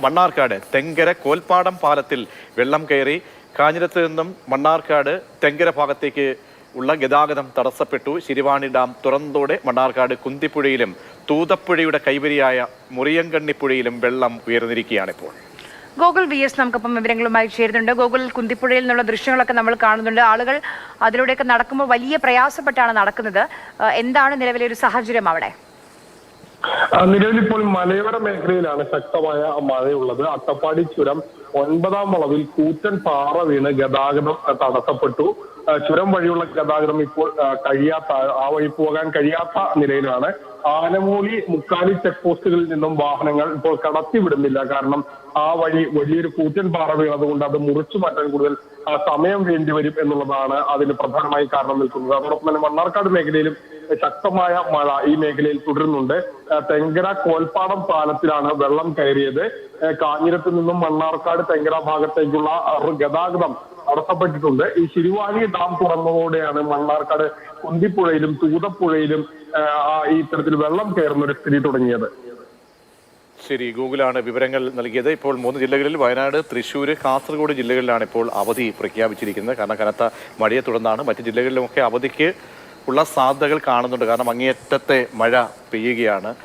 മണ്ണാർക്കാട് തെങ്കര കോൽപ്പാടം പാലത്തിൽ വെള്ളം കയറി. കാഞ്ഞിരത്ത് നിന്നും മണ്ണാർക്കാട് തെങ്കര ഭാഗത്തേക്ക് ഉള്ള ഗതാഗതം തടസ്സപ്പെട്ടു. ശിരുവാണി ഡാം തുറന്നതോടെ മണ്ണാർക്കാട് കുന്തിപ്പുഴയിലും തൂതപ്പുഴയുടെ കൈവരിയായ മുറിയങ്കണ്ണിപ്പുഴയിലും വെള്ളം ഉയർന്നിരിക്കുകയാണിപ്പോൾ. ഗോകുൽ VS നമുക്കിപ്പം വിവരങ്ങളുമായി ചേരുന്നുണ്ട്. ഗോകുൽ, കുന്തിപ്പുഴയിൽ നിന്നുള്ള ദൃശ്യങ്ങളൊക്കെ നമ്മൾ കാണുന്നുണ്ട്. ആളുകൾ അതിലൂടെയൊക്കെ നടക്കുമ്പോൾ വലിയ പ്രയാസപ്പെട്ടാണ് നടക്കുന്നത്. എന്താണ് നിലവിലെ ഒരു സാഹചര്യം അവിടെ? നിലവിലിപ്പോൾ മലയോര മേഖലയിലാണ് ശക്തമായ മഴയുള്ളത്. അട്ടപ്പാടി ചുരം 9ാം വളവിൽ കൂറ്റൻ പാറ വീണ് ഗതാഗതം തടസ്സപ്പെട്ടു. ചുരം വഴിയുള്ള ഗതാഗതം ഇപ്പോൾ കഴിയാത്ത, ആ വഴി പോകാൻ കഴിയാത്ത നിലയിലാണ്. ആനമൂലി, മുക്കാലി ചെക്ക് പോസ്റ്റുകളിൽ നിന്നും വാഹനങ്ങൾ ഇപ്പോൾ കടത്തിവിടുന്നില്ല. കാരണം ആ വഴി വലിയൊരു കൂറ്റൻ പാറ വീണതുകൊണ്ട് അത് മുറിച്ചു മാറ്റാൻ കൂടുതൽ സമയം വേണ്ടിവരും എന്നുള്ളതാണ് അതിന് പ്രധാനമായി കാരണം നിൽക്കുന്നത്. അതോടൊപ്പം തന്നെ മണ്ണാർക്കാട് മേഖലയിലും ശക്തമായ മഴ ഈ മേഖലയിൽ തുടരുന്നുണ്ട്. തെങ്കര കോൽപ്പാടം പാലത്തിലാണ് വെള്ളം കയറിയത്. കാഞ്ഞിരത്ത് നിന്നും മണ്ണാർക്കാട് തെങ്കര ഭാഗത്തേക്കുള്ള ഗതാഗതം തടസ്സപ്പെട്ടിട്ടുണ്ട്. ഈ ശിരുവാണി ഡാം തുറന്നതോടെയാണ് മണ്ണാർക്കാട് കുന്തിപ്പുഴയിലും തൂതപ്പുഴയിലും ഈ ഇത്തരത്തിൽ വെള്ളം കയറുന്ന ഒരു സ്ഥിതി തുടങ്ങിയത്. ശരി, ഗൂഗിളാണ് വിവരങ്ങൾ നൽകിയത്. ഇപ്പോൾ 3 ജില്ലകളിൽ വയനാട്, തൃശ്ശൂർ, കാസർഗോഡ് ജില്ലകളിലാണ് ഇപ്പോൾ അവധി പ്രഖ്യാപിച്ചിരിക്കുന്നത്. കാരണം കനത്ത മഴയെ തുടർന്നാണ്. മറ്റ് ജില്ലകളിലുമൊക്കെ അവധിക്ക് ഉള്ള സാധ്യതകൾ കാണുന്നുണ്ട്. കാരണം അങ്ങേയറ്റത്തെ മഴ പെയ്യുകയാണ്.